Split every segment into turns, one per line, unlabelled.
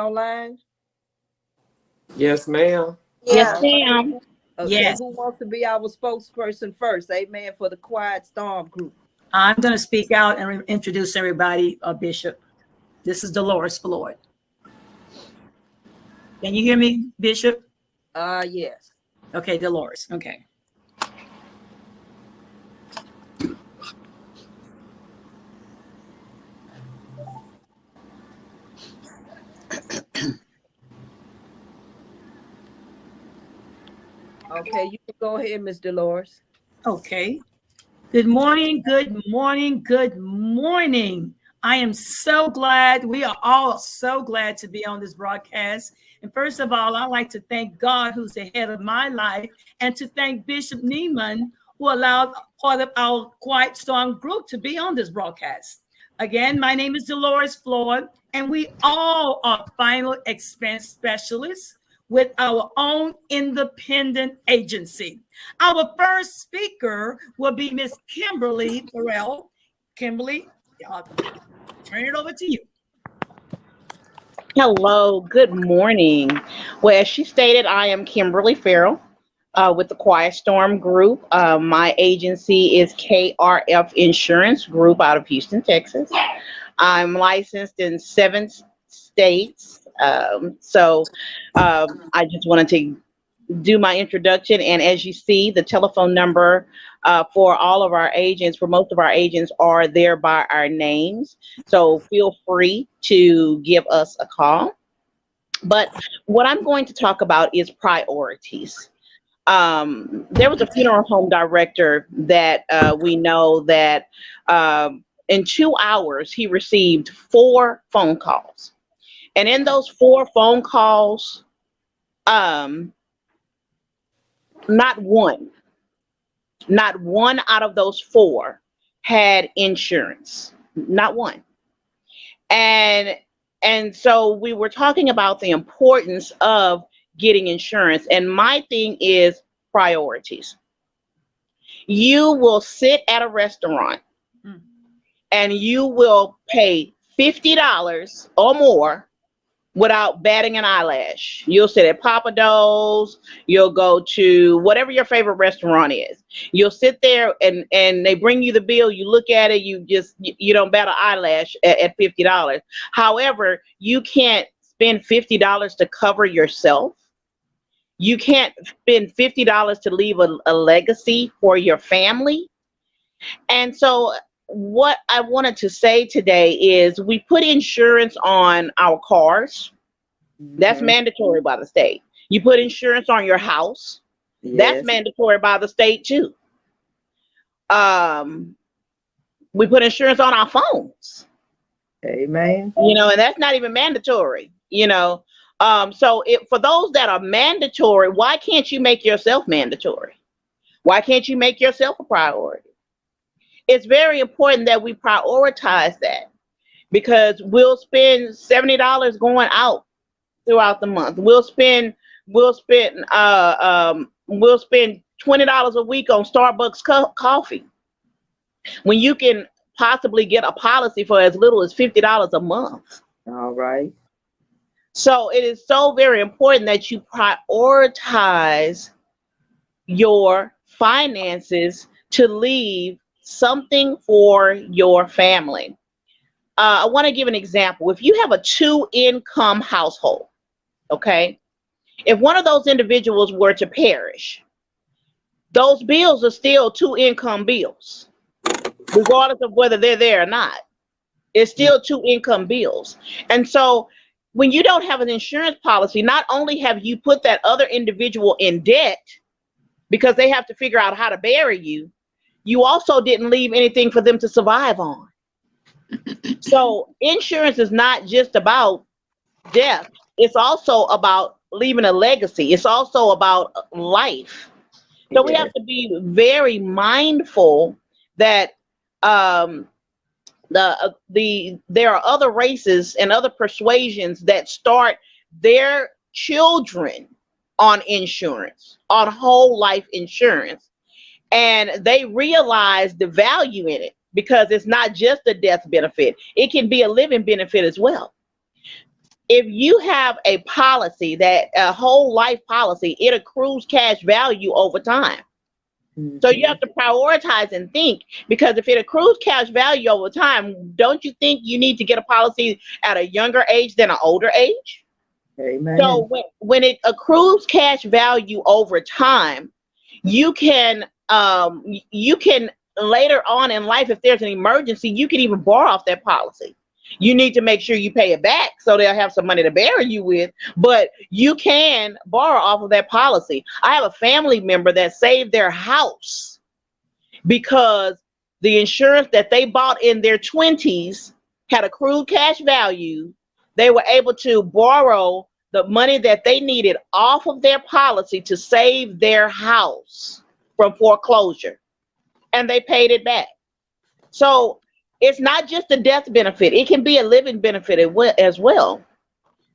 online?
Yes, ma'am.
Yes,
Yeah.
All right.
ma'am.
Okay,
Yes.
who wants to be our spokesperson first? Amen. For the Quiet Storm Group.
I'm going to speak out and introduce everybody, Bishop. This is Dolores Floyd. Can you hear me, Bishop?
Yes.
Okay, Dolores. Okay.
Okay, you can go ahead, Miss Dolores.
Okay. Good morning, good morning, good morning. I am so glad, we are all so glad to be on this broadcast. And first of all, I'd like to thank God, who's the head of my life, and to thank Bishop Neiman, who allowed part of our Quiet Storm group to be on this broadcast. Again, my name is Dolores Floyd, and we all are final expense specialists with our own independent agency. Our first speaker will be Miss Kimberly Burrell. Kimberly, I'll turn it over to you.
Hello, good morning. Well, as she stated, I am Kimberly Farrell with the Quiet Storm Group. My agency is KRF Insurance Group out of Houston, Texas. I'm licensed in 7 states. I just wanted to do my introduction. And as you see, the telephone number for all of our agents, for most of our agents, are there by our names. So feel free to give us a call. But what I'm going to talk about is priorities. There was a funeral home director that we know that in 2 hours, he received 4 phone calls. And in those 4 phone calls, not one out of those 4 had insurance. Not one. And so we were talking about the importance of getting insurance. And my thing is priorities. You will sit at a restaurant and you will pay $50 or more without batting an eyelash. You'll sit at Papa Do's, you'll go to whatever your favorite restaurant is. You'll sit there and they bring you the bill, you look at it, you don't bat an eyelash at $50. However, you can't spend $50 to cover yourself. You can't spend $50 to leave a legacy for your family. And so what I wanted to say today is we put insurance on our cars. That's mandatory by the state. You put insurance on your house.
Yes.
That's mandatory by the state too. We put insurance on our phones.
Amen.
And that's not even mandatory, So for those that are mandatory, why can't you make yourself mandatory? Why can't you make yourself a priority? It's very important that we prioritize that, because we'll spend $70 going out throughout the month. We'll spend $20 a week on Starbucks coffee, when you can possibly get a policy for as little as $50 a month.
All right.
So it is so very important that you prioritize your finances to leave something for your family. I want to give an example. If you have a 2-income household, okay, if one of those individuals were to perish, those bills are still 2-income bills, regardless of whether they're there or not. It's still 2-income bills. And so when you don't have an insurance policy, not only have you put that other individual in debt because they have to figure out how to bury you, you also didn't leave anything for them to survive on. So insurance is not just about death. It's also about leaving a legacy. It's also about life. So we have to be very mindful that there are other races and other persuasions that start their children on insurance, on whole life insurance. And they realize the value in it, because it's not just a death benefit. It can be a living benefit as well. if you have a policy, that a whole life policy, it accrues cash value over time. So you have to prioritize and think, because if it accrues cash value over time, don't you think you need to get a policy at a younger age than an older age?
Amen.
So when it accrues cash value over time, you can later on in life, if there's an emergency, you can even borrow off that policy. You need to make sure you pay it back so they'll have some money to bury you with, but you can borrow off of that policy. I have a family member that saved their house because the insurance that they bought in their 20s had accrued cash value. They were able to borrow the money that they needed off of their policy to save their house from foreclosure, and they paid it back. So it's not just a death benefit. It can be a living benefit as well.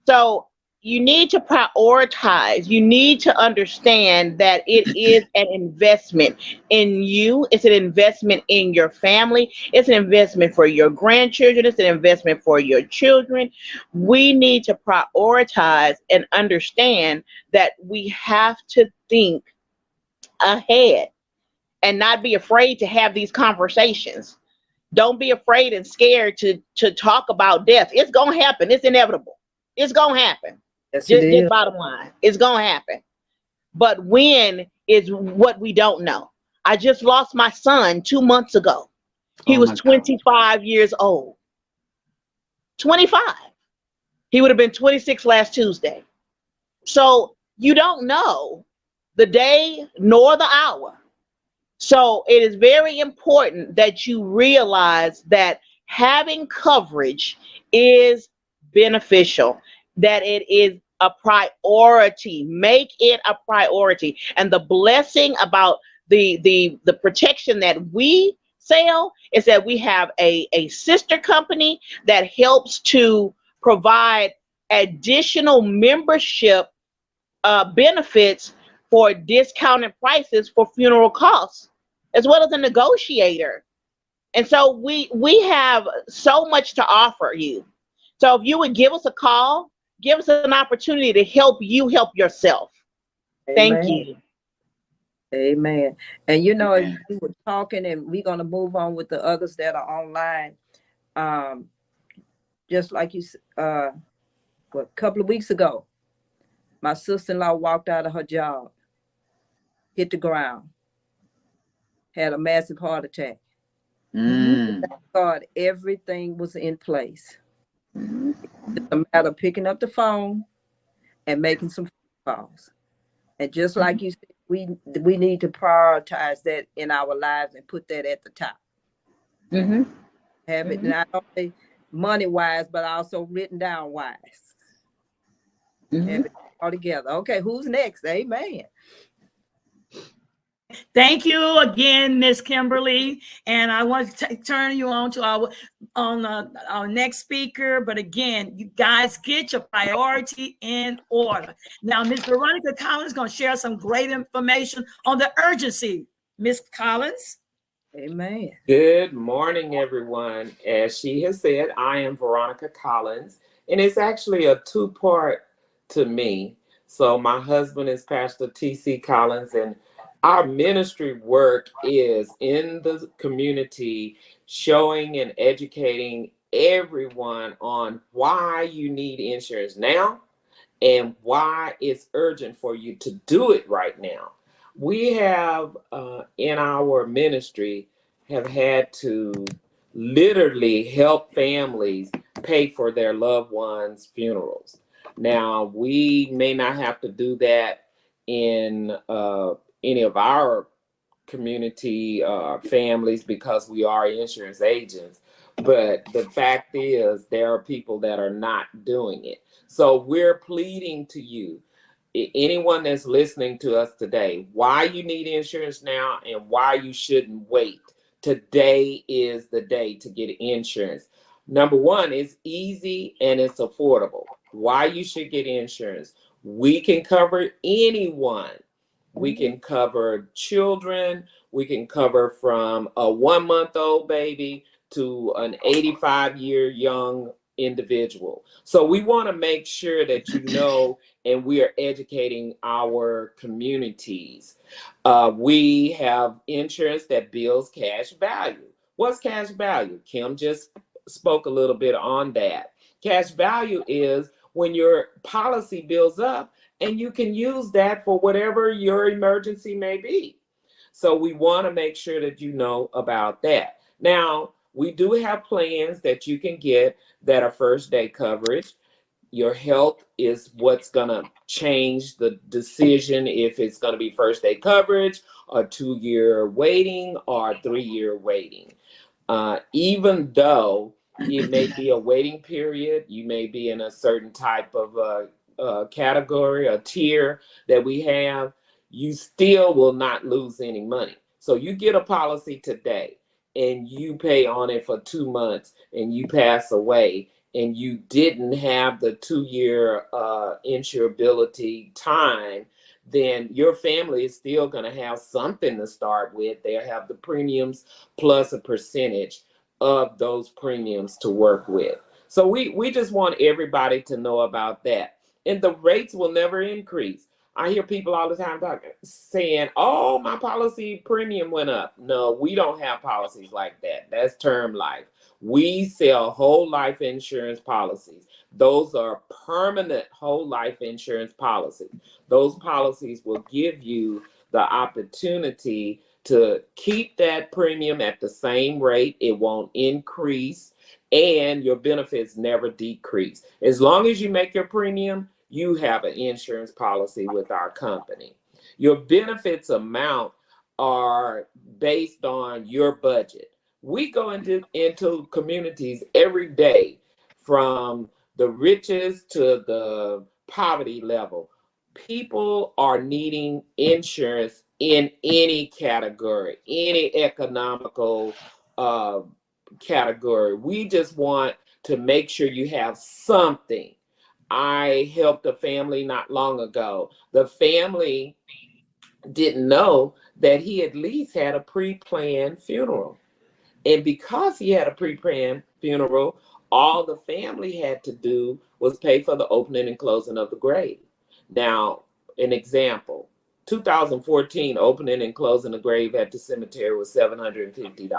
So you need to prioritize. You need to understand that it is an investment in you. It's an investment in your family. It's an investment for your grandchildren. It's an investment for your children. We need to prioritize and understand that we have to think ahead and not be afraid to have these conversations. Don't be afraid and scared to talk about death. It's going to happen. It's inevitable. It's going to happen.
Yes,
Just bottom line. It's going to happen. But when is what we don't know. I just lost my son 2 months ago. He was 25 years old. 25. He would have been 26 last Tuesday. So you don't know the day nor the hour. So it is very important that you realize that having coverage is beneficial, that it is a priority. Make it a priority. And the blessing about the protection that we sell is that we have a sister company that helps to provide additional membership benefits for discounted prices for funeral costs, as well as a negotiator. And so we have so much to offer you. So if you would give us a call, give us an opportunity to help you help yourself.
Amen.
Thank you.
Amen. And you know, as we were talking, and we're going to move on with the others that are online. Just like you said, a couple of weeks ago, my sister-in-law walked out of her job, hit the ground, had a massive heart attack. Thank God, everything was in place. It's a matter of picking up the phone and making some phone calls. And just like you said, we need to prioritize that in our lives and put that at the top. Have it not only money-wise, but also written down wise. Have it all together. Okay, who's next? Amen.
Thank you again, Miss Kimberly. And I want to turn you on to our next speaker. But again, you guys get your priority in order. Now, Miss Veronica Collins is going to share some great information on the urgency. Miss Collins.
Amen.
Good morning, everyone. As she has said, I am Veronica Collins, and it's actually a two-part to me. So my husband is Pastor T.C. Collins, and our ministry work is in the community, showing and educating everyone on why you need insurance now and why it's urgent for you to do it right now. We have, in our ministry, have had to literally help families pay for their loved ones' funerals. Now, we may not have to do that in any of our community families because we are insurance agents, but the fact is there are people that are not doing it. So we're pleading to you, anyone that's listening to us today, why you need insurance now and why you shouldn't wait. Today is the day to get insurance. Number one, it's easy and it's affordable. Why you should get insurance. We can cover anyone. We can cover children. We can cover from a 1-month-old baby to an 85-year young individual. So we want to make sure that you know, and we are educating our communities. We have insurance that builds cash value. What's cash value? Kim just spoke a little bit on that. Cash value is when your policy builds up and you can use that for whatever your emergency may be. So we want to make sure that you know about that. Now, we do have plans that you can get that are first day coverage. Your health is what's going to change the decision if it's going to be first day coverage, a 2-year waiting, or 3-year waiting. Even though it may be a waiting period, you may be in a certain type of category, a tier that we have, you still will not lose any money. So you get a policy today and you pay on it for 2 months and you pass away and you didn't have the 2-year insurability time, then your family is still going to have something to start with. They'll have the premiums plus a percentage of those premiums to work with. So we just want everybody to know about that. And the rates will never increase. I hear people all the time saying, oh, my policy premium went up. No, we don't have policies like that. That's term life. We sell whole life insurance policies. Those are permanent whole life insurance policies. Those policies will give you the opportunity to keep that premium at the same rate. It won't increase, and your benefits never decrease. As long as you make your premium, you have an insurance policy with our company. Your benefits amount are based on your budget. We go into communities every day, from the richest to the poverty level. People are needing insurance in any category, any economical category. We just want to make sure you have something. I helped a family not long ago. The family didn't know that he at least had a pre-planned funeral. And because he had a pre-planned funeral, all the family had to do was pay for the opening and closing of the grave. Now, an example, 2014 opening and closing the grave at the cemetery was $750.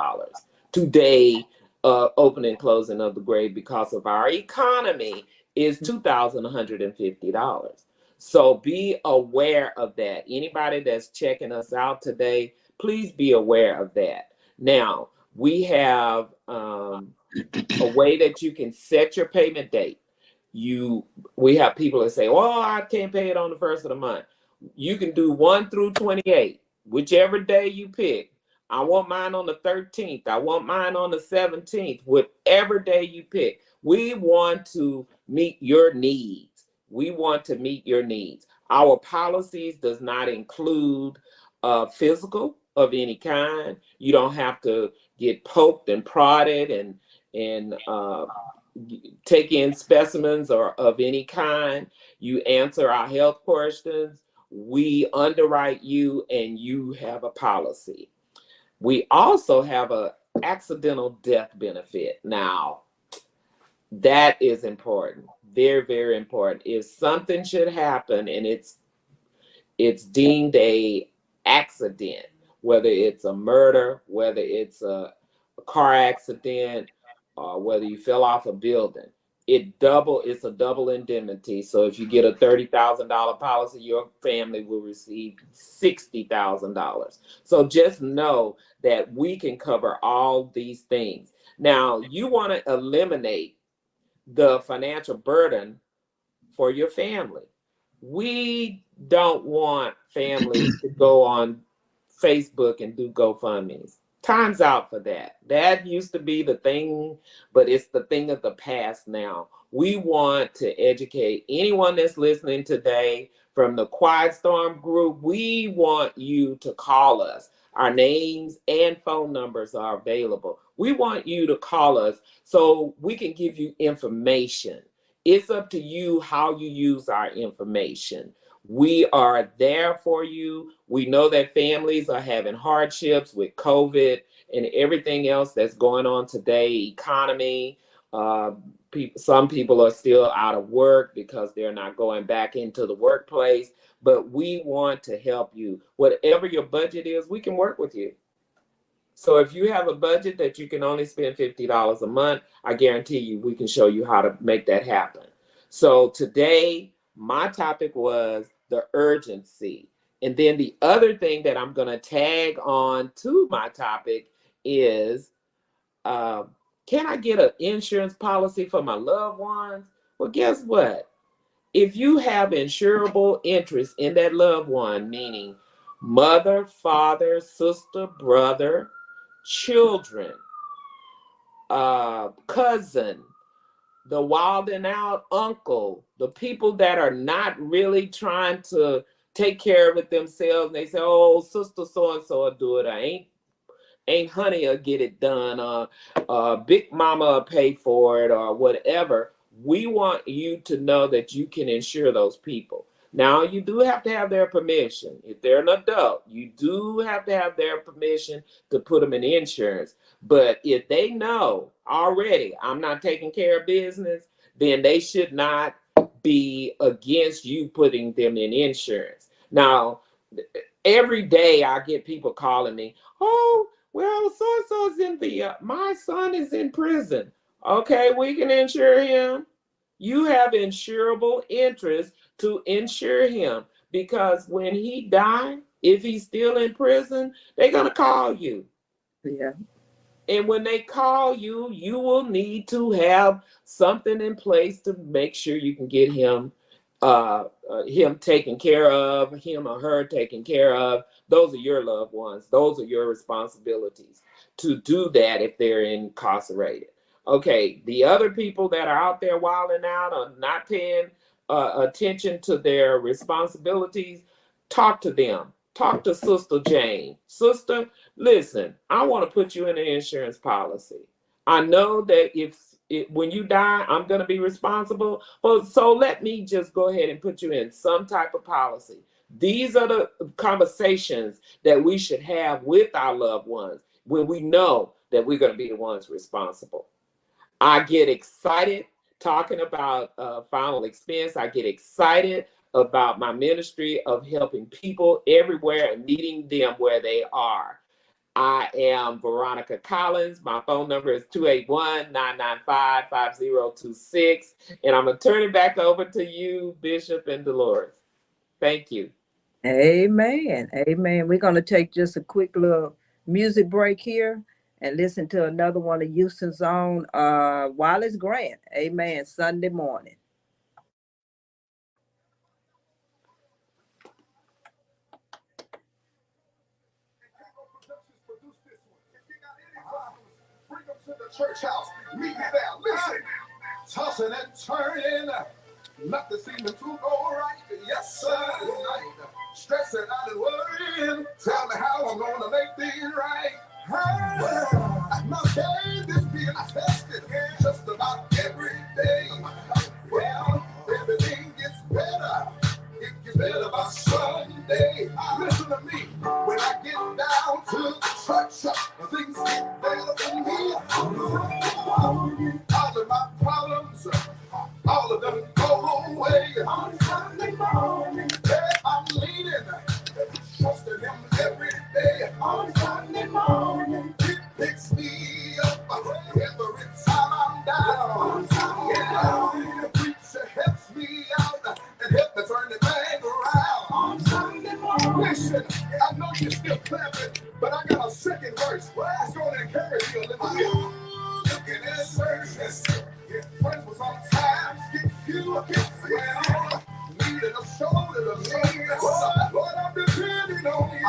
Today, opening and closing of the grave, because of our economy, is $2,150. So be aware of that. Anybody that's checking us out today, please be aware of that. Now, we have a way that you can set your payment date. We have people that say, oh, I can't pay it on the first of the month. You can do 1 through 28, whichever day you pick. I want mine on the 13th. I want mine on the 17th, whatever day you pick. We want to meet your needs. We want to meet your needs. Our policies does not include physical of any kind. You don't have to get poked and prodded and take in specimens or of any kind. You answer our health questions. We underwrite you and you have a policy. We also have an accidental death benefit. Now, that is important, very, very important. If something should happen and it's deemed a accident, whether it's a murder, whether it's a car accident, or whether you fell off a building, it's a double indemnity. So if you get a $30,000 policy, your family will receive $60,000. So just know that we can cover all these things. Now, you want to eliminate the financial burden for your family. We don't want families to go on Facebook and do GoFundMes. Time's out for that. That used to be the thing, but it's the thing of the past now. We want to educate anyone that's listening today from the Quiet Storm group. We want you to call us. Our names and phone numbers are available. We want you to call us so we can give you information. It's up to you how you use our information. We are there for you. We know that families are having hardships with COVID and everything else that's going on today, economy, some people are still out of work because they're not going back into the workplace, but we want to help you. Whatever your budget is, we can work with you. So if you have a budget that you can only spend $50 a month, I guarantee you we can show you how to make that happen. So today, my topic was the urgency. And then the other thing that I'm going to tag on to my topic is, can I get an insurance policy for my loved ones? Well, guess what? If you have insurable interest in that loved one, meaning mother, father, sister, brother, children, cousin, the wild and out uncle, the people that are not really trying to take care of it themselves. They say, oh, sister so-and-so will do it. I ain't honey will get it done. Big mama will pay for it or whatever. We want you to know that you can insure those people. Now, you do have to have their permission. If they're an adult, you do have to have their permission to put them in insurance. But if they know already, I'm not taking care of business, then they should not be against you putting them in insurance. Now, every day I get people calling me, oh, well, so-and-so's in the, my son is in prison. Okay, we can insure him. You have insurable interest to insure him, because when he dies, if he's still in prison, they're going to call you.
Yeah.
And when they call you, you will need to have something in place to make sure you can get him taken care of, him or her taken care of. Those are your loved ones. Those are your responsibilities to do that if they're incarcerated. Okay, the other people that are out there wilding out or not paying attention to their responsibilities, talk to them. Talk to Sister Jane. Sister, listen, I want to put you in an insurance policy. I know that when you die, I'm going to be responsible. Well, so let me just go ahead and put you in some type of policy. These are the conversations that we should have with our loved ones when we know that we're going to be the ones responsible. I get excited talking about final expense. I get excited about my ministry of helping people everywhere and meeting them where they are. I am Veronica Collins. My phone number is 281-995-5026. And I'm going to turn it back over to you, Bishop and Dolores. Thank you.
Amen. Amen. We're going to take just a quick little music break here and listen to another one of Houston's own, Wallace Grant. Amen. Sunday morning.
Bring them to the church house. Meet me there. Listen. Tossing and turning. Nothing seeming to go right. Yes, sir. Stressing out and worrying. Tell me how I'm going to make things right. My faith is being tested just about every day. Well, everything gets better. It gets better by Sunday. Listen to me. When I get down to the church, things get better for me. All of my problems, all of them go away. On Sunday morning, I'm leaning, trusting him every day. On Sunday morning, he picks me up every time I'm down. On Sunday morning, the preacher helps me out and helps me turn the thing around. On Sunday morning, listen, I know you're still clapping, but I got a second verse. It's going to encourage you a little bit. Looking at service, friends will sometimes get few, get well. Needing a shoulder to lean. Lord, I'm depending on you.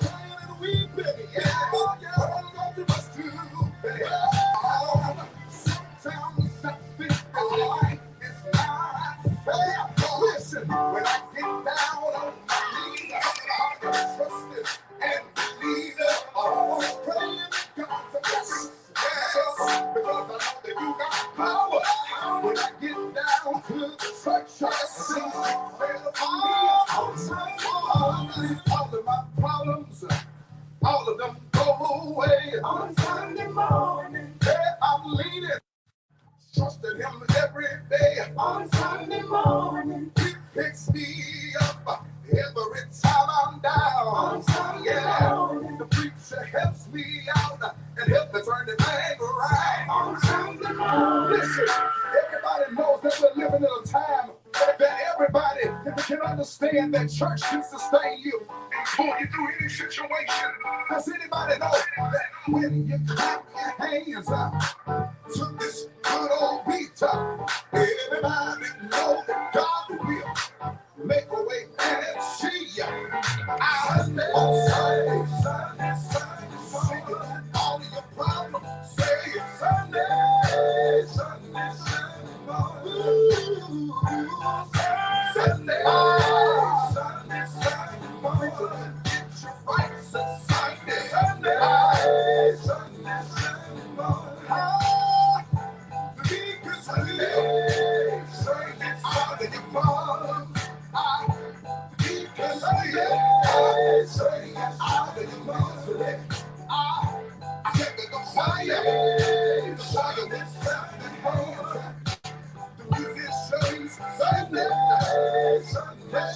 Praying and weeping, yeah. But I don't got too much to pay. Sometimes I think this life is not fair. Listen, when I get down on my knees, I trust it and believe it. Always praying God to bless us. Because I know that you got power. When I get down to the church, I sing better for me. All of my problems, all of them go away. On Sunday morning, I'm leaning. picks me up every time I'm down. Yeah, the preacher helps me out and helps me turn the thing around. Listen, everybody knows that we're living in a time that everybody can understand that church can sustain you and pull you through any situation. Does anybody know that when you clap your hands to this good old beat, everybody know that God will make a way and see ya. Sunday, Sunday, all of your problems, say it Sunday, Sunday, Sunday, Sunday, get your rights Sunday, Sunday, Sunday, because Sunday, Sunday, all of your problems. Because Sunday, all of your misery. I said that the fire with something hands. The musicians Sunday, Sunday.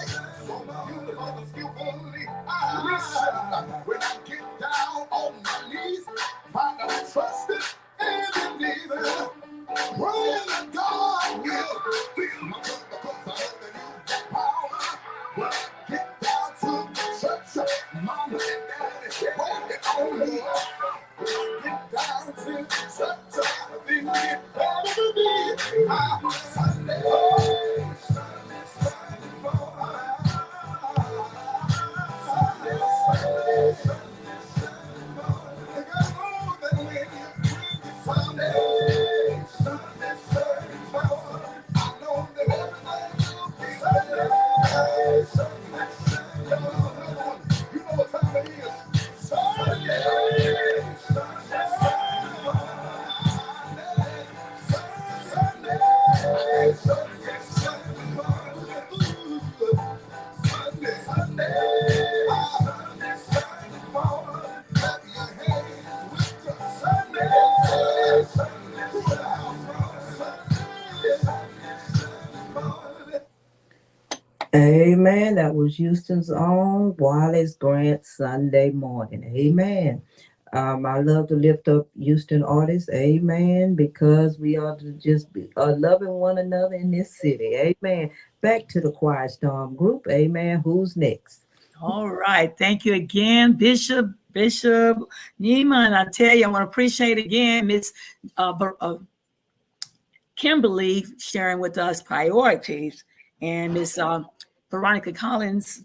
So beautiful and skillfully. Listen, when I get down on my knees, find out trusting and believing. Praying that God will feel my brother, because I know that He's power. When I get down to church, mama and daddy, waiting on me. When I get down to church, I think it better to be my Sunday, Sunday, Sunday morning. Sunday, Sunday, Sunday, Sunday morning. I know that when you bring it Sunday, Sunday, Sunday morning, I know that everything will be Sunday, Sunday, Sunday morning. You know what time it is? Sunday, Sunday, Sunday morning. Sunday, Sunday, Sunday morning. Sunday, Sunday, Sunday, Sunday morning. Clap your hands with the Sunday, Sunday, Sunday, to the house Sunday, Sunday, Sunday morning.
Amen. That was Houston's own Wallace Grant Sunday morning. Amen. I love to lift up Houston artists. Amen. Because we are to just be loving one another in this city. Amen. Back to the Quiet Storm group. Amen. Who's next?
All right. Thank you again, Bishop Neiman. I tell you, I want to appreciate again Miss Kimberly sharing with us priorities, and Miss Veronica Collins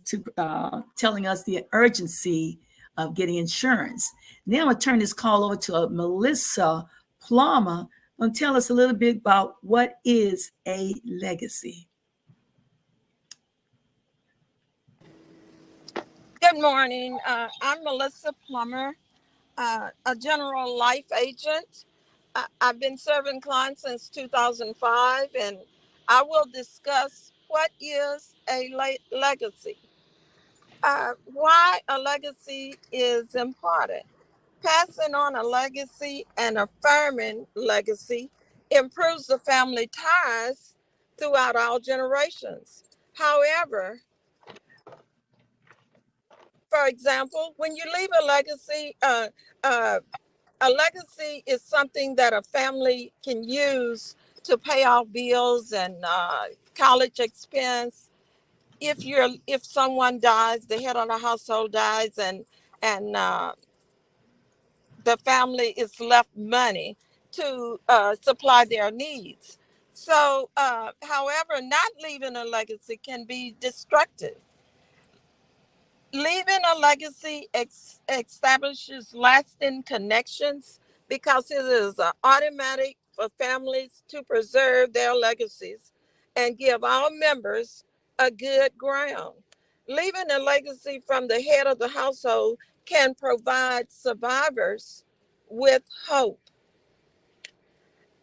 telling us the urgency of getting insurance. Now I'm going to turn this call over to Melissa Plummer, going to tell us a little bit about what is a legacy.
Good morning. I'm Melissa Plummer, a general life agent. I've been serving clients since 2005, and I will discuss what is a legacy. Why a legacy is important. Passing on a legacy and affirming legacy improves the family ties throughout all generations. However, for example, when you leave a legacy is something that a family can use to pay off bills and college expense. If someone dies, the head of the household dies, and the family is left money to supply their needs. So, however, not leaving a legacy can be destructive. Leaving a legacy establishes lasting connections because it is automatic for families to preserve their legacies and give all members a good ground. Leaving a legacy from the head of the household can provide survivors with hope.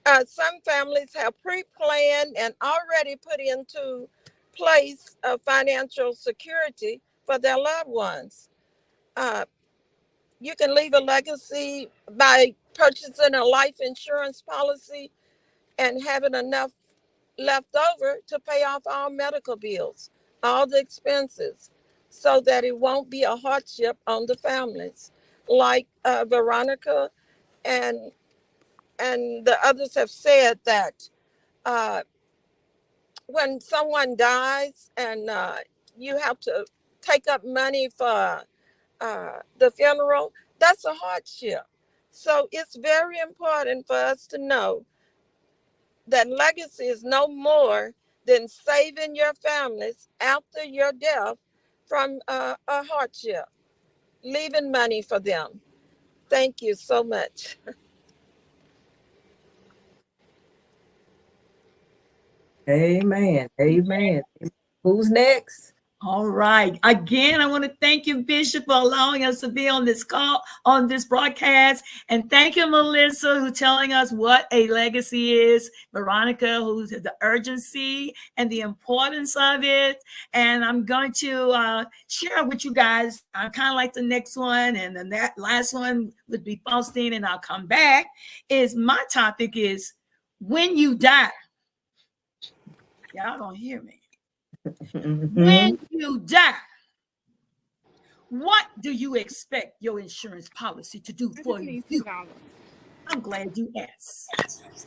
Some families have pre-planned and already put into place a financial security for their loved ones. Uh, you can leave a legacy by purchasing a life insurance policy and having enough left over to pay off all medical bills, all the expenses, so that it won't be a hardship on the families. Like Veronica and the others have said that uh, when someone dies and you have to take up money for the funeral, that's a hardship. So it's very important for us to know that legacy is no more than saving your families after your death from a hardship, leaving money for them. Thank you so much.
Amen. Amen. Who's next?
All right. Again, I want to thank you, Bishop, for allowing us to be on this call, on this broadcast. And thank you, Melissa, who's telling us what a legacy is. Veronica, who's the urgency and the importance of it. And I'm going to share with you guys, I kind of like the next one. And then that last one would be Faustine, and I'll come back. Is my topic is when you die. Y'all don't hear me. When you die, what do you expect your insurance policy to do for you? I'm glad you asked.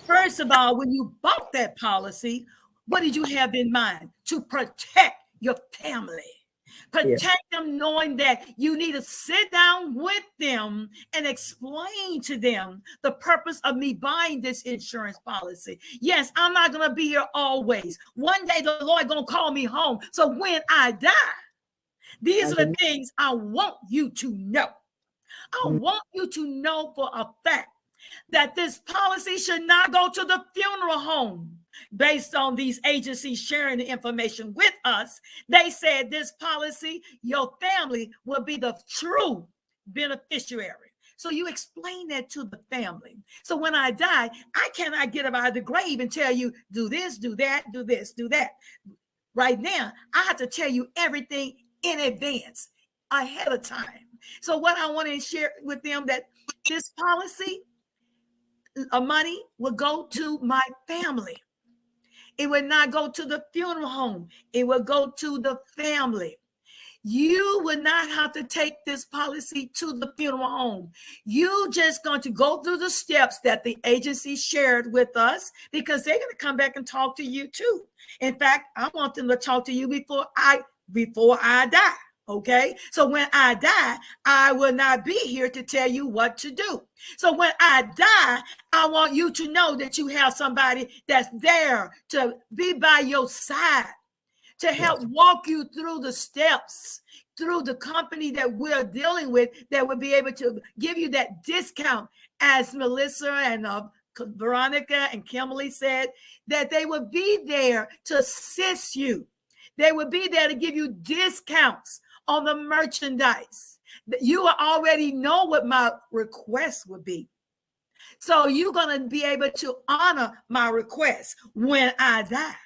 First of all, when you bought that policy, what did you have in mind? To protect your family. Protect them, knowing that you need to sit down with them and explain to them the purpose of me buying this insurance policy. Yes, I'm not going to be here always. One day the Lord going to call me home. So when I die, these are the things I want you to know. I want you to know for a fact that this policy should not go to the funeral home. Based on these agencies sharing the information with us, they said this policy, your family will be the true beneficiary. So you explain that to the family. So when I die, I cannot get up out of the grave and tell you, do this, do that, do this, do that. Right now, I have to tell you everything in advance, ahead of time. So what I want to share with them, that this policy of money will go to my family. It would not go to the funeral home. It will go to the family. You would not have to take this policy to the funeral home. You just going to go through the steps that the agency shared with us, because they're going to come back and talk to you too. In fact, I want them to talk to you before I die. Okay, so when I die, I will not be here to tell you what to do. So when I die, I want you to know that you have somebody that's there to be by your side, to help walk you through the steps, through the company that we're dealing with, that will be able to give you that discount, as Melissa and Veronica and Kimberly said, that they will be there to assist you. They will be there to give you discounts on the merchandise. You already know what my request would be. So you're going to be able to honor my request when I die.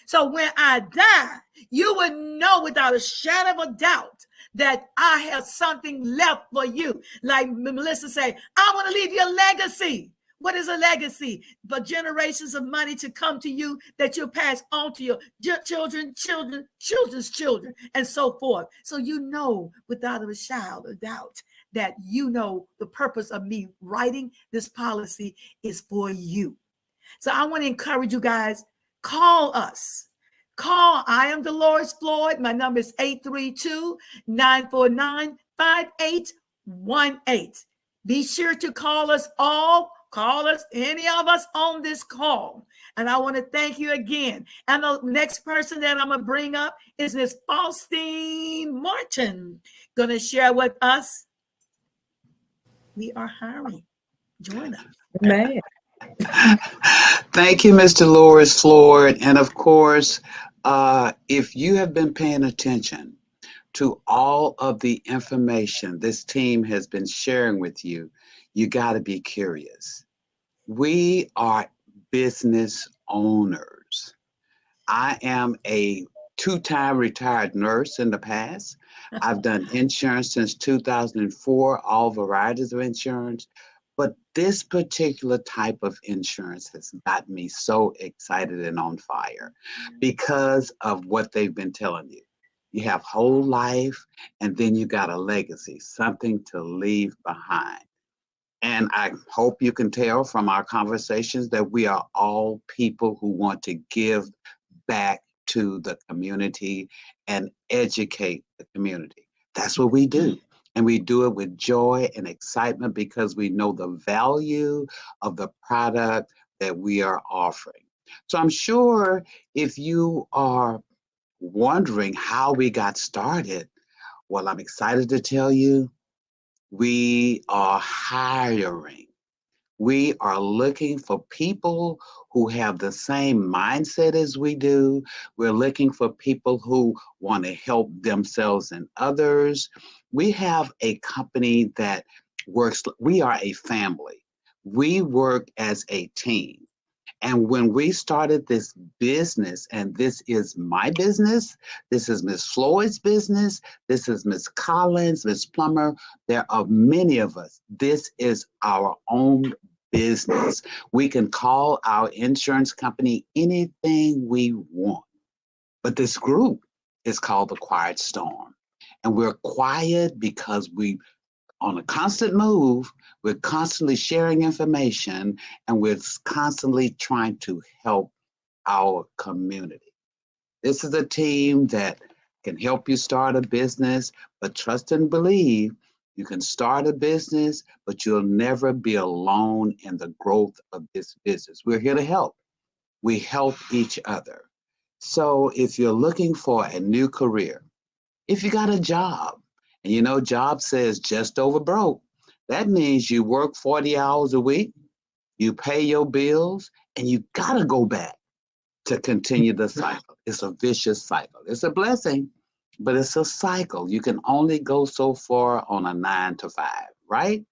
So when I die, you would know without a shadow of a doubt that I have something left for you. Like Melissa said, I want to leave you a legacy. What is a legacy? But generations of money to come to you that you'll pass on to your children, children's children, and so forth. So you know without a shadow of doubt that you know the purpose of me writing this policy is for you. So I want to encourage you guys, call us. Call. I am Dolores Floyd. My number is 832-949-5818. Be sure to call us all. Call us, any of us on this call. And I want to thank you again. And the next person that I'm going to bring up is Miss Faustine Martin, going to share with us. We are hiring. Join us.
Man.
Thank you, Mr. Dolores Floyd. And of course, if you have been paying attention to all of the information this team has been sharing with you, you got to be curious. We are business owners. I am a two-time retired nurse in the past. I've done insurance since 2004, all varieties of insurance. But this particular type of insurance has got me so excited and on fire because of what they've been telling you. You have whole life, and then you got a legacy, something to leave behind. And I hope you can tell from our conversations that we are all people who want to give back to the community and educate the community. That's what we do. And we do it with joy and excitement because we know the value of the product that we are offering. So I'm sure if you are wondering how we got started, well, I'm excited to tell you we are hiring. We are looking for people who have the same mindset as we do. We're looking for people who want to help themselves and others. We have a company that works, we are a family. We work as a team. And when we started this business, and this is my business, this is Miss Floyd's business, this is Miss Collins, Miss Plummer, there are many of us. This is our own business. We can call our insurance company anything we want. But this group is called the Quiet Storm. And we're quiet because we on a constant move, we're constantly sharing information, and we're constantly trying to help our community. This is a team that can help you start a business, but trust and believe you can start a business, but you'll never be alone in the growth of this business. We're here to help. We help each other. So if you're looking for a new career, if you got a job, and you know, job says just over broke. That means you work 40 hours a week, you pay your bills, and you gotta go back to continue the cycle. It's a vicious cycle. It's a blessing, but it's a cycle. You can only go so far on a 9 to 5, right?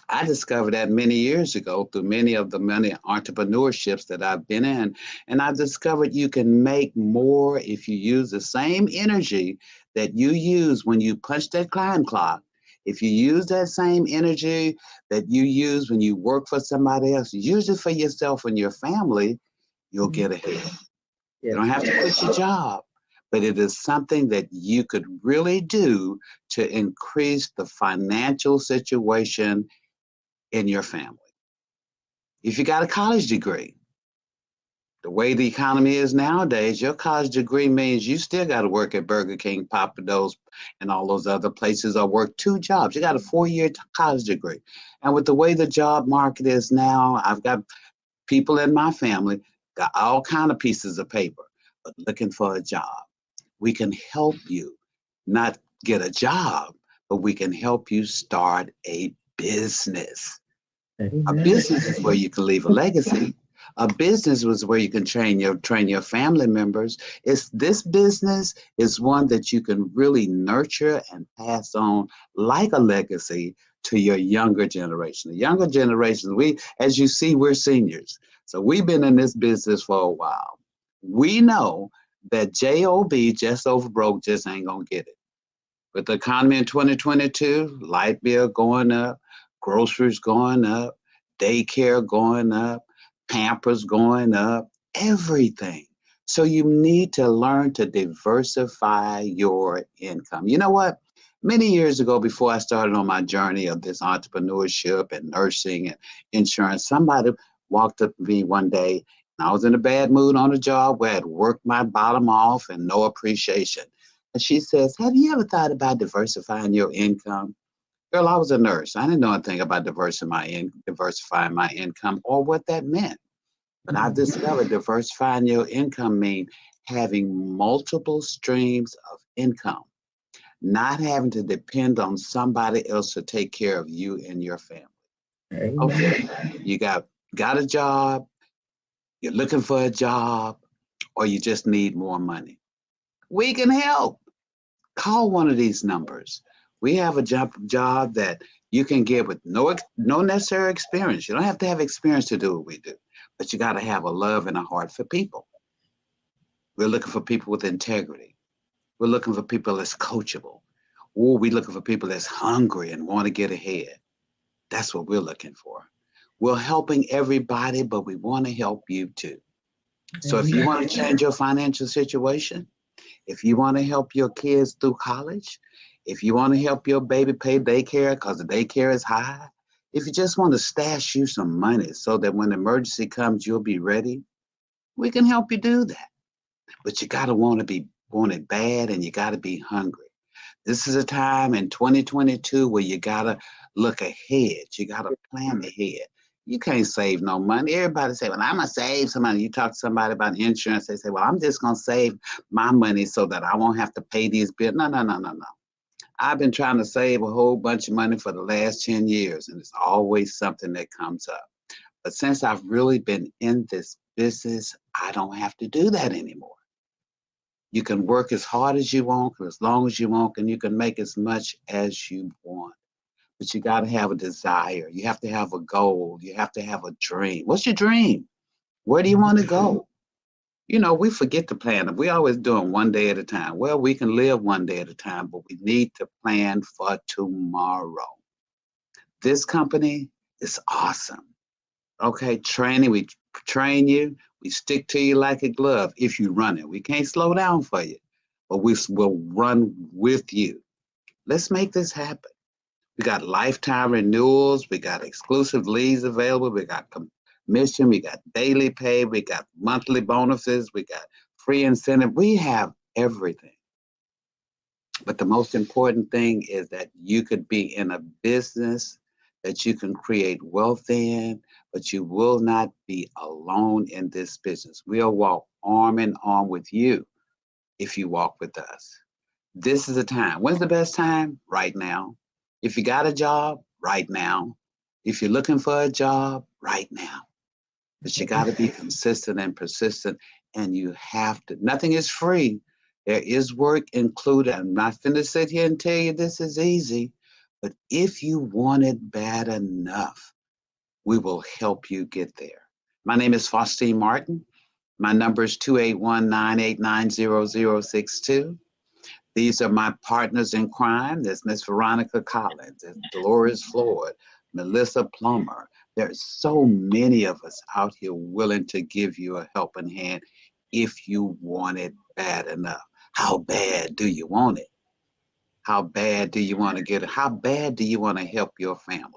I discovered that many years ago through many of the many entrepreneurships that I've been in. And I discovered you can make more if you use the same energy that you use when you punch that time clock. If you use that same energy that you use when you work for somebody else, use it for yourself and your family, you'll get ahead. You don't have to quit your job, but it is something that you could really do to increase the financial situation in your family. If you got a college degree, the way the economy is nowadays, your college degree means you still got to work at Burger King, Papa Do's, and all those other places, or work 2 jobs. You got a 4-year college degree. And with the way the job market is now, I've got people in my family, got all kind of pieces of paper, but looking for a job. We can help you not get a job, but we can help you start a business. A business is where you can leave a legacy. A business was where you can train your family members. This business is one that you can really nurture and pass on like a legacy to your younger generation. The younger generation, as you see, we're seniors. So we've been in this business for a while. We know that JOB, just over broke, just ain't gonna get it. With the economy in 2022, light bill going up, groceries going up, daycare going up, Pampers going up, everything. So you need to learn to diversify your income. You know what? Many years ago, before I started on my journey of this entrepreneurship and nursing and insurance, somebody walked up to me one day, and I was in a bad mood on a job where I had worked my bottom off and no appreciation. And she says, have you ever thought about diversifying your income? Girl, I was a nurse. I didn't know anything about diversifying my income or what that meant. But I've discovered diversifying your income means having multiple streams of income, not having to depend on somebody else to take care of you and your family. Okay, you got a job, you're looking for a job, or you just need more money. We can help. Call one of these numbers. We have a job that you can get with no necessary experience. You don't have to have experience to do what we do, but you got to have a love and a heart for people. We're looking for people with integrity. We're looking for people that's coachable. Or we're looking for people that's hungry and want to get ahead. That's what we're looking for. We're helping everybody, but we want to help you too. So if you want to change your financial situation, if you want to help your kids through college, if you want to help your baby pay daycare because the daycare is high, if you just want to stash you some money so that when the emergency comes, you'll be ready, we can help you do that. But you got to want it bad, and you got to be hungry. This is a time in 2022 where you got to look ahead. You got to plan ahead. You can't save no money. Everybody say, well, I'm going to save some money. You talk to somebody about insurance, they say, well, I'm just going to save my money so that I won't have to pay these bills. No, no, no, no, no. I've been trying to save a whole bunch of money for the last 10 years, and it's always something that comes up. But since I've really been in this business, I don't have to do that anymore. You can work as hard as you want, as long as you want, and you can make as much as you want. But you got to have a desire. You have to have a goal. You have to have a dream. What's your dream? Where do you want to go? You know, we forget to plan. We always doing one day at a time. Well, we can live one day at a time, but we need to plan for tomorrow. This company is awesome. Okay, training, we train you. We stick to you like a glove if you run it. We can't slow down for you, but we will run with you. Let's make this happen. We got lifetime renewals. We got exclusive leads available. We got commission. We got daily pay. We got monthly bonuses. We got free incentive. We have everything. But the most important thing is that you could be in a business that you can create wealth in, but you will not be alone in this business. We'll walk arm in arm with you if you walk with us. This is the time. When's the best time? Right now. If you got a job, right now. If you're looking for a job, right now. But you got to be consistent and persistent, and you have to. Nothing is free. There is work included. I'm not going to sit here and tell you this is easy, but if you want it bad enough, we will help you get there. My name is Faustine Martin. My number is 281-989-0062. These are my partners in crime. There's Miss Veronica Collins, there's Dolores Floyd, Melissa Plummer. There's so many of us out here willing to give you a helping hand if you want it bad enough. How bad do you want it? How bad do you want to get it? How bad do you want to help your family?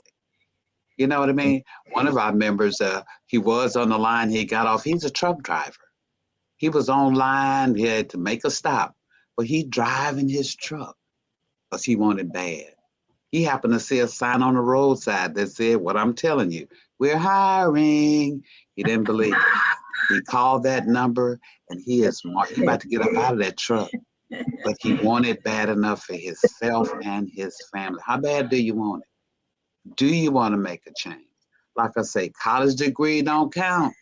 You know what I mean? One of our members, he was on the line, he got off. He's a truck driver. He was online, he had to make a stop, but he driving his truck because he wanted bad. He happened to see a sign on the roadside that said, what I'm telling you, we're hiring. He didn't believe it. He called that number, and he is about to get up out of that truck. But he wanted bad enough for himself and his family. How bad do you want it? Do you want to make a change? Like I say, college degree don't count.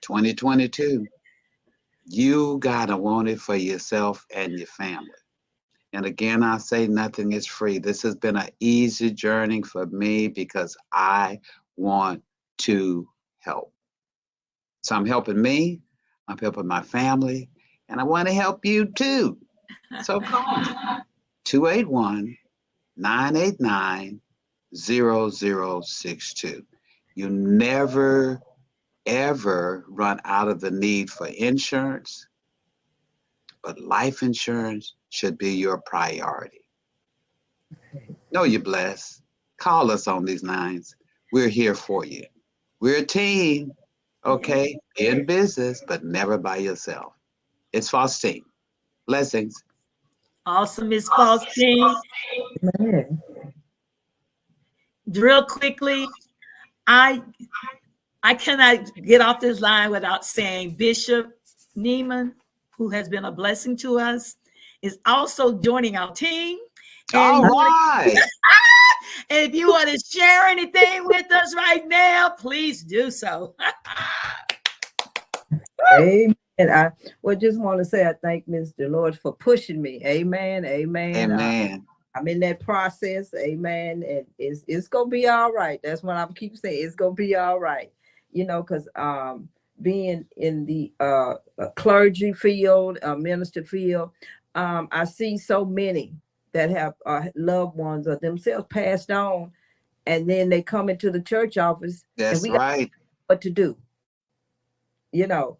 2022. You gotta want it for yourself and your family. And again, I say nothing is free. This has been an easy journey for me because I want to help. So I'm helping me, I'm helping my family, and I want to help you too. So call me, 281-989-0062. You never, ever run out of the need for insurance, but life insurance should be your priority. Know you're blessed. Call us on these lines. We're here for you. We're a team, okay? In business, but never by yourself. It's Faustine. Blessings.
Awesome, Miss Faustine. Real quickly, I cannot get off this line without saying Bishop Neiman, who has been a blessing to us, is also joining our team.
All right.
And if you want to share anything with us right now, please do so.
Amen. I just want to say I thank Mr. Lord for pushing me. Amen. Amen.
Amen.
I'm in that process. Amen. And it's gonna be all right. That's what I'm keep saying. It's gonna be all right. You know, because being in the clergy field, minister field, I see so many that have loved ones or themselves passed on, and then they come into the church office, and
That's
we got
right.
what to do. You know,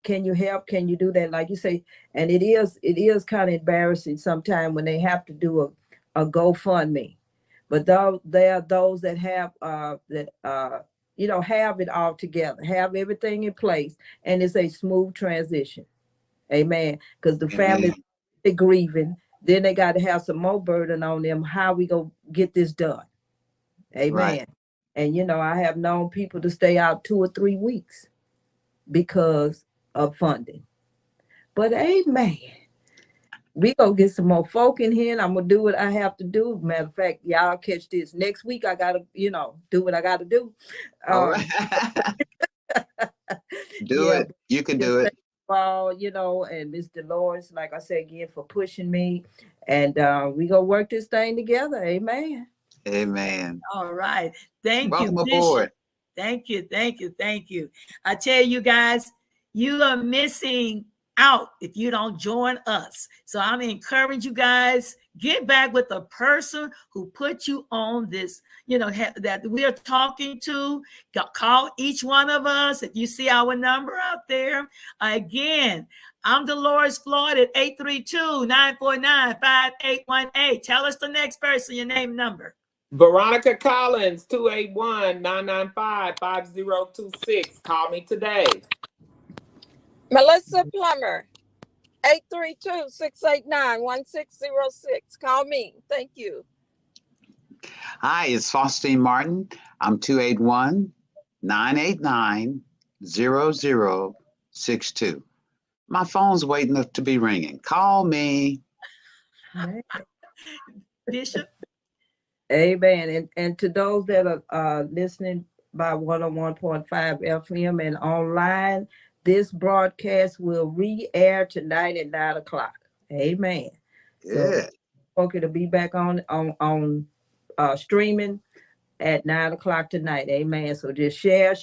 can you help? Can you do that? Like you say, and it is kind of embarrassing sometimes when they have to do a GoFundMe. But though there are those that have have it all together, have everything in place, and it's a smooth transition. Amen. Because the families
Amen.
they're grieving, then they got to have some more burden on them. How we go get this done? Amen.
Right.
And I have known people to stay out 2 or 3 weeks because of funding. But amen. We gonna get some more folk in here, and I'm gonna do what I have to do. Matter of fact, y'all catch this next week. I gotta, do what I gotta do.
All right. Do
Yeah,
it. You can
just
do
thank
it.
you all, and Miss Dolores, like I said again, for pushing me, and we gonna work this thing together. Amen.
Amen.
All right. Thank you,
Welcome
Bishop.
aboard.
Thank you. Thank you. Thank you. I tell you guys, you are missing out if you don't join us. So I'm encouraging you guys, get back with the person who put you on this, that we are talking to. Call each one of us. If you see our number out there, again, I'm Dolores Floyd at 832-949-5818. Tell us the next person, your name, number.
Veronica Collins, 281-995-5026. Call me today.
Melissa Plummer, 832-689-1606. Call me. Thank you.
Hi, it's Faustine Martin. I'm 281-989-0062. My phone's waiting to be ringing. Call me.
Bishop.
Amen. And to those that are listening by 101.5 FM and online, this broadcast will re-air tonight at 9 o'clock. Amen.
Good.
So okay to be back on streaming at 9 o'clock tonight. Amen. So just share.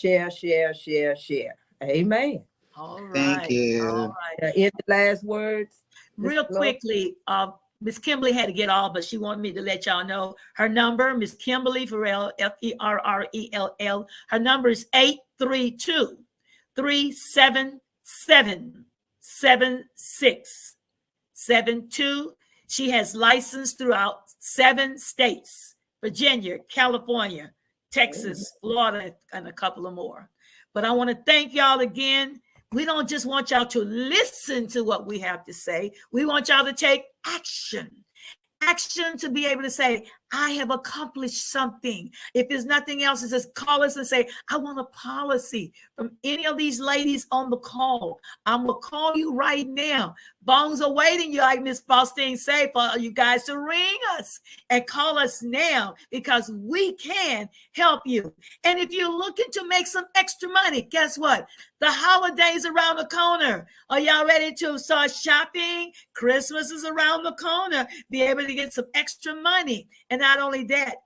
Amen.
All
Thank
right.
you.
All right.
Any last words?
Real quickly, Miss Kimberly had to get off, but she wanted me to let y'all know her number, Miss Kimberly Ferrell, Ferrell. Her number is 832-377-7672. She has license throughout 7 states, Virginia, California, Texas, Florida, and a couple of more. But I want to thank y'all again. We don't just want y'all to listen to what we have to say. We want y'all to take action. Action to be able to say, I have accomplished something. If there's nothing else, it's just call us and say, I want a policy from any of these ladies on the call. I'm going to call you right now. Phones are waiting, you like Miss Faustine say, for you guys to ring us and call us now because we can help you. And if you're looking to make some extra money, guess what? The holidays around the corner. Are y'all ready to start shopping? Christmas is around the corner. Be able to get some extra money. And not only that,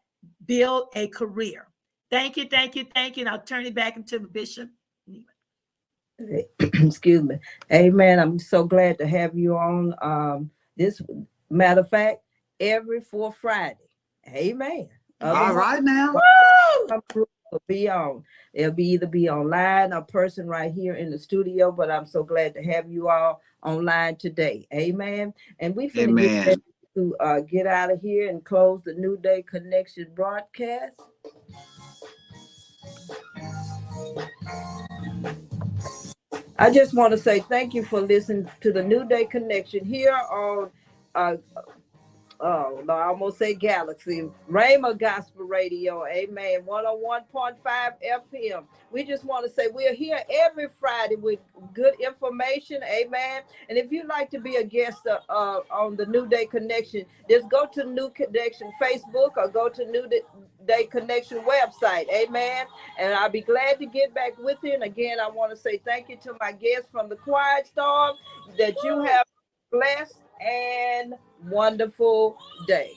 build a career. Thank you. And I'll turn it back into the Bishop.
Excuse me. Amen. I'm so glad to have you on. This matter of fact, every 4th Friday. Amen.
All right now.
Will be on. It'll either be online or person right here in the studio, but I'm so glad to have you all online today. Amen. And we finna get ready to get out of here and close the New Day Connection broadcast. I just want to say thank you for listening to the New Day Connection here on I almost say Galaxy, Rhema Gospel Radio, amen, 101.5 FM. We just want to say we're here every Friday with good information, amen. And if you'd like to be a guest on the New Day Connection, just go to New Connection Facebook or go to New Day Connection website, amen. And I'll be glad to get back with you. And again, I want to say thank you to my guests from the Quiet Storm, that you have blessed and wonderful day.